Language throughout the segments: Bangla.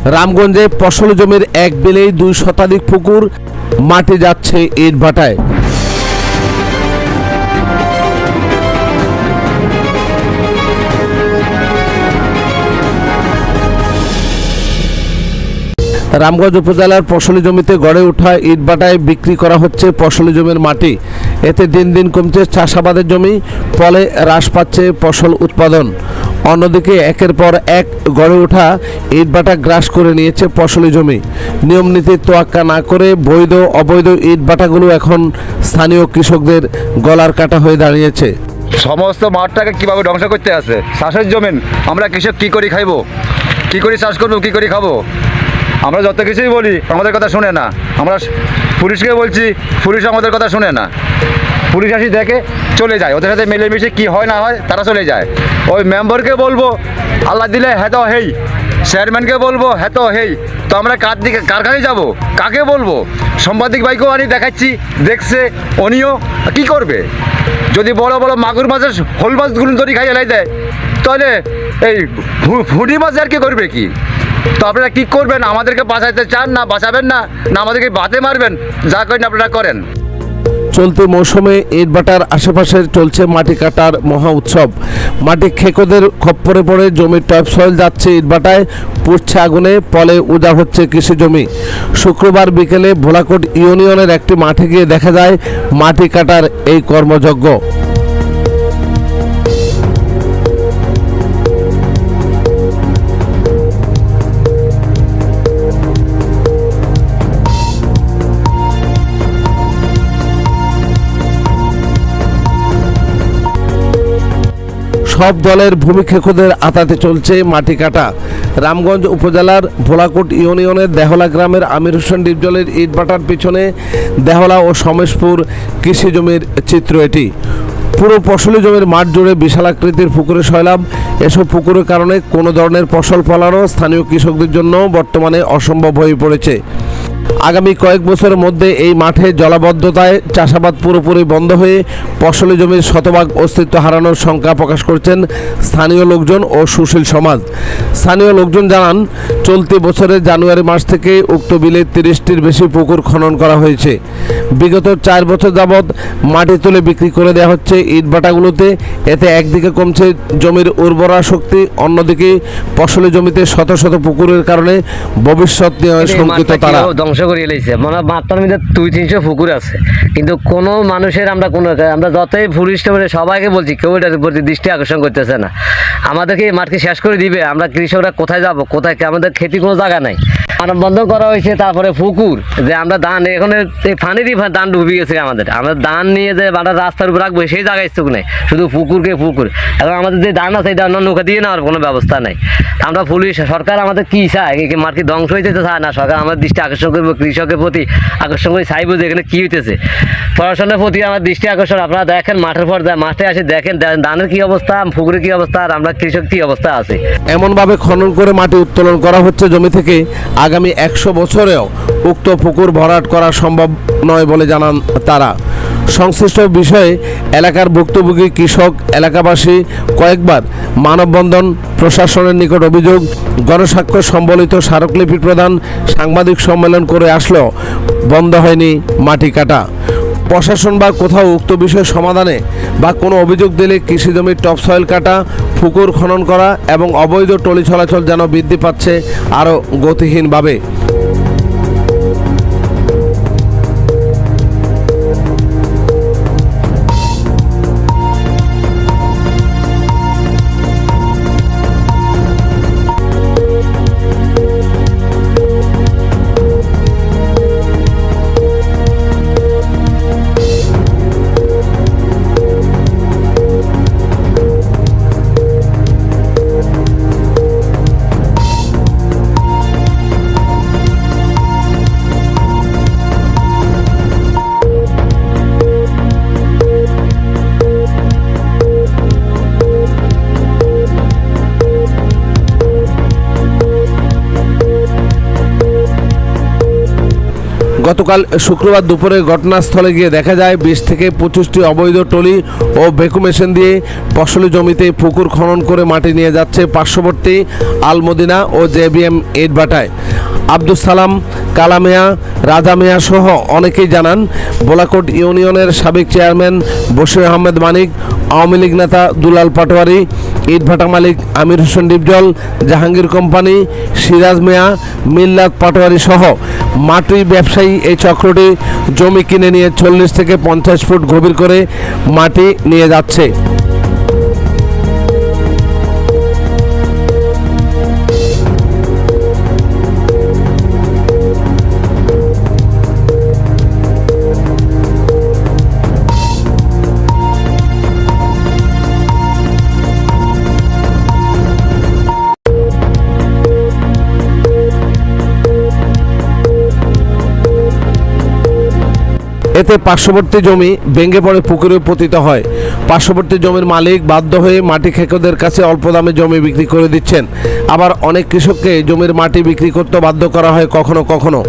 রামগঞ্জে ফসলি জমির এক বিলেই 2 শতাধিক পুকুর মাটি যাচ্ছে ইটভাটায়। রামগঞ্জ উপজেলার ফসলি জমিতে গড়ে ওঠা ইটভাটায় বিক্রি করা হচ্ছে ফসলি জমির মাটি। এতে দিন দিন কমছে চাষাবাদের জমি, ফলে হ্রাস পাচ্ছে ফসল উৎপাদন। অন্যদিকে একের পর এক গড়ে ওঠা ইটভাটা গ্রাস করে নিয়েছে ফসলি জমি। নিয়ম নীতির তোয়াক্কা না করে বৈধ অবৈধ ইটভাটাগুলো এখন স্থানীয় কৃষকদের গলার কাটা হয়ে দাঁড়িয়েছে। সমস্ত মাঠটাকে কীভাবে ধ্বংস করতে আছে, চাষের জমিন আমরা কৃষক কী করে খাইব, কী করে চাষ করবো, কী করে খাবো? আমরা যত কিছুই বলি আমাদের কথা শুনে না। আমরা পুলিশকে বলছি, পুলিশ আমাদের কথা শুনে না। পুলিশ আসি দেখে চলে যায়, ওদের সাথে মিলেমিশে কী হয় না হয় তারা চলে যায়। ওই মেম্বারকে বলবো আল্লাহ দিলে হ্যাঁ তো হেই, চেয়ারম্যানকে বলবো হ্যাঁ তো হেই, তো আমরা কার কাছে যাবো, কাকে বলবো? সাংবাদিক ভাইকেও আনি দেখাচ্ছি, দেখছে, উনিও কী করবে? যদি বড় বড় মাগুর মাছের হোল মাছগুলো যদি খাই এলাই দেয়, তাহলে এই ভুঁড়ি মাছ আর কি করবে কি? তো আপনারা কী করবেন? আমাদেরকে বাঁচাইতে চান না, বাঁচাবেন না, না আমাদেরকে বাতে মারবেন? যা করেন আপনারা করেন। চলতি মৌসুমে ইটভাটার আশেপাশে চলছে মাটি কাটার মহা উৎসব। মাটি খেকোদের খপ্পরে পড়ে জমির টপ সয়েল যাচ্ছে ইটভাটায়, পুড়ছে আগুনে, ফলে উজাড় হচ্ছে কৃষি জমি। শুক্রবার বিকেলে ভোলাকোট ইউনিয়নের একটি মাঠে গিয়ে দেখা যায় মাটি কাটার এই কর্মযজ্ঞ। সব দলের ভূমি খেকোদের আতাতে চলছে মাটি কাটা। রামগঞ্জ উপজেলার ভোলাকোট ইউনিয়নের দেহলা গ্রামের আমির হোসেন ডিপজলের ইটভাটার পিছনে দেহলা ও সমেশপুর কৃষি জমির চিত্র এটি। পুরো ফসলি জমির মাঠ জুড়ে বিশাল আকৃতির পুকুরে সয়লাব। এসব পুকুরের কারণে কোনো ধরনের ফসল ফলানো স্থানীয় কৃষকদের জন্য বর্তমানে অসম্ভব হয়ে পড়েছে। আগামী কয়েক বছরের মধ্যে এই মাঠে জলাবদ্ধতায় চাষাবাদ পুরোপুরি বন্ধ হয়ে ফসলি জমির শতভাগ অস্তিত্ব হারানোর শঙ্কা প্রকাশ করছেন স্থানীয় লোকজন ও সুশীল সমাজ। স্থানীয় লোকজন জানান, চলতি বছরের জানুয়ারি মাস থেকে উক্ত বিলে 30টির বেশি পুকুর খনন করা হয়েছে। বিগত 4 বছর যাবৎ মাটি তুলে বিক্রি করে দেওয়া হচ্ছে ইটভাটাগুলোতে। এতে একদিকে কমছে জমির উর্বরা শক্তি, অন্যদিকে ফসলি জমিতে শত শত পুকুরের কারণে ভবিষ্যৎ নিয়ে শঙ্কিত তারা। ধ্বংস করে এলাইছে, মানে মাঠটার মধ্যে 200-300 পুকুর আছে, কিন্তু কোনো মানুষের আমরা যতই পুলিশ সবাইকে বলছি, কেউ এটার প্রতি দৃষ্টি আকর্ষণ করতেছে না। আমাদেরকে এই মাঠকে শেষ করে দিবে, আমরা কৃষকরা কোথায় যাব, কোথায়? আমাদের খেতি কোনো জায়গা নাই, মানববন্ধন করা হয়েছে। তারপরে পুকুর যে আমরা ধান, এখন এই ফানিরই ধান ডুবে গেছে। আমরা ধান নিয়ে যে আমরা রাস্তার উপর রাখবো সেই জায়গায় ইচ্ছুক নেই, শুধু পুকুরকে পুকুর। এখন আমাদের যে ধান আছে এটা নৌকা দিয়ে নেওয়ার কোনো ব্যবস্থা নেই। আমরা পুলিশ সরকার আমাদের কী চায়? মাঠ কি ধ্বংস হইতে চায় না? সরকার আমাদের দৃষ্টি আকর্ষণ করবো, কৃষকের প্রতি আকর্ষণ করে চাইবো যে এখানে কী হইতেছে। প্রশাসনের প্রতি আমার দৃষ্টি আকর্ষণ, আপনারা দেখেন মাঠের পর মাঠে আসে দেখেন ধানের কী অবস্থা, পুকুরের কী অবস্থা, আর আমরা কৃষক কী অবস্থা আছে। এমনভাবে খনন করে মাটি উত্তোলন করা হচ্ছে জমি থেকে, আগামী 100 বছরেও উক্ত পুকুর ভরাট করা সম্ভব নয় বলে জানান তারা। সংশ্লিষ্ট বিষয়ে এলাকার ভুক্তভোগী কৃষক এলাকাবাসী কয়েকবার মানববন্ধন, প্রশাসনের নিকট অভিযোগ, গণস্বাক্ষর সম্বলিত স্মারকলিপি প্রদান, সাংবাদিক সম্মেলন করে আসলেও বন্ধ হয়নি মাটি কাটা। প্রশাসন বা কোথাও উক্ত বিষয় সমাধানে বা কোনো অভিযোগ দিলে কৃষি জমির টপ সয়েল কাটা, পুকুর খনন করা এবং অবৈধ টলি চলাচল যেন বৃদ্ধি পাচ্ছে আরও গতিহীনভাবে। গতকাল শুক্রবার দুপুরে ঘটনাস্থলে গিয়ে দেখা যায় 20 থেকে 25টি অবৈধ টলি ও বেকু মেশিন দিয়ে ফসলি জমিতে পুকুর খনন করে মাটি নিয়ে যাচ্ছে পার্শ্ববর্তী আলমদিনা ও জেবিএম ইটভাটায়। আব্দুল সালাম, কালামিয়া, রাজা মিয়া সহ অনেকেই জানান, ভোলাকোট ইউনিয়নের সাবেক চেয়ারম্যান বশির আহমেদ মানিক, আওয়ামী লীগ নেতা দুলাল পাটোয়ারি, ইটভাটা মালিক আমির হোসেন ডিপজল, জাহাঙ্গীর কোম্পানি, সিরাজ মিয়া, মিল্লাত পাটোয়ারি সহ মাটি ব্যবসায়ী এই চক্রটি জমি কিনে নিয়ে 40 থেকে 50 ফুট গভীর করে মাটি নিয়ে যাচ্ছে। এতে পার্শ্ববর্তী জমি ভেঙে পড়ে পুকুরে পতিত হয়। পার্শ্ববর্তী জমির মালিক বাধ্য হয়ে মাটি খেকোদের কাছে অল্প দামে জমি বিক্রি করে দিচ্ছেন। আবার অনেক কৃষককে জমির মাটি বিক্রি করতে বাধ্য করা হয় কখনো কখনো।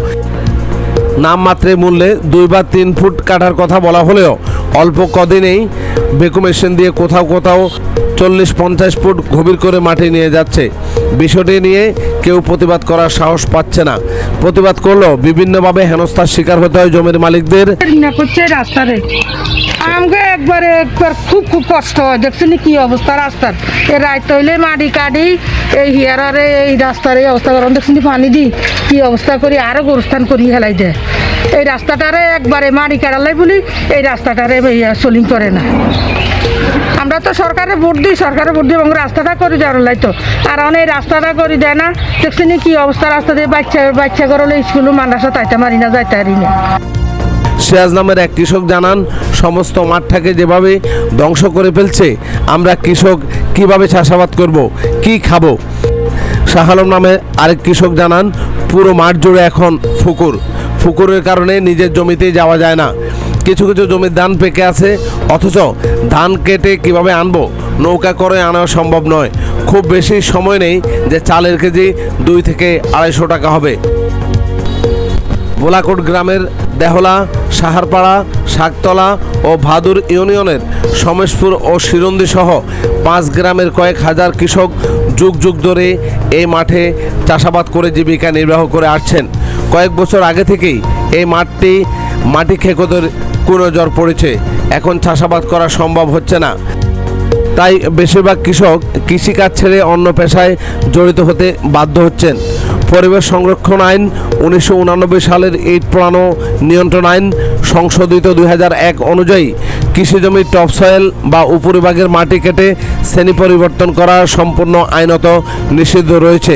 নামমাত্রে মূল্যে 2 বা 3 ফুট কাটার কথা বলা হলেও অল্প কদিনেই বেকু মেশিন দিয়ে কোথাও কোথাও 40-50 ফুট গভীর করে মাটি নিয়ে যাচ্ছে। বিষয়টি নিয়ে কেউ প্রতিবাদ করার সাহস পাচ্ছে না। প্রতিবাদ করলেও বিভিন্নভাবে হেনস্থার শিকার হতে হয় জমির মালিকদের। করছে রাস্তারে আমাকে একবার খুব কষ্ট হয়। দেখছেন কি অবস্থা রাস্তার, এই রাত হইলে মাটি কাটি এই হিয়ারে এই রাস্তার এই অবস্থা করেন। দেখছেন পানি দি কি অবস্থা করি আরো গোরস্থান করি হেলাই দেয়। এই রাস্তাটারে একবারে মাটি কাটালাই বলি এই রাস্তাটারে সলিং করে না। আমরা তো সরকারে ভোট দিই এবং রাস্তাটা করে দেওয়ার লাই তো, আর অনেক রাস্তাটা করে দেয় না। দেখছেন কি অবস্থা রাস্তা দিয়ে বাচ্চা করলে স্কুল মাদ্রাসা তাইতে মারি না, যাইতে পারি না। সিরাজ নামের এক কৃষক জানান, সমস্ত মাঠটাকে যেভাবে ধ্বংস করে ফেলছে, আমরা কৃষক কিভাবে চাষাবাদ করব, কি খাবো। শাহ আলম নামে আরেক কৃষক জানান, পুরো মাঠ জুড়ে এখন ফুকুরের কারণে নিজের জমিতে যাওয়া যায় না। কিছু কিছু জমির ধান পেকে আছে, অথচ ধান কেটে কিভাবে আনবো, নৌকা করে আনা সম্ভব নয়। খুব বেশি সময় নেই যে চালের কেজি 2 থেকে 250 টাকা হবে। ভোলাকোট গ্রামের দেহলা, সাহারপাড়া, শাকতলা ও ভাদুর ইউনিয়নের সমেশপুর ও শিরন্দি সহ 5 গ্রামের কয়েক হাজার কৃষক যুগ যুগ ধরে এই মাঠে চাষাবাদ করে জীবিকা নির্বাহ করে আসছেন। কয়েক বছর আগে থেকেই এই মাটি খেকোদের কুনজর পড়েছে। এখন চাষাবাদ করা সম্ভব হচ্ছে না। তাই বেশিরভাগ কৃষক কৃষিকাজ ছেড়ে অন্য পেশায় জড়িত হতে বাধ্য হচ্ছেন। পরিবেশ সংরক্ষণ আইন 1989 সালের ইট পোড়ানো নিয়ন্ত্রণ আইন সংশোধিত 2001 অনুযায়ী কৃষিজমির টপসয়েল বা উপরিভাগের মাটি কেটে শ্রেণী পরিবর্তন করা সম্পূর্ণ আইনত নিষিদ্ধ রয়েছে।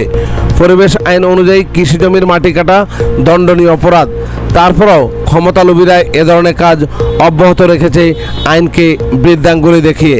পরিবেশ আইন অনুযায়ী কৃষিজমির মাটি কাটা দণ্ডনীয় অপরাধ। তারপরেও ক্ষমতালোভীরা এ ধরনের কাজ অব্যাহত রেখেছে আইনকে বৃদ্ধাঙ্গুলি দেখিয়ে।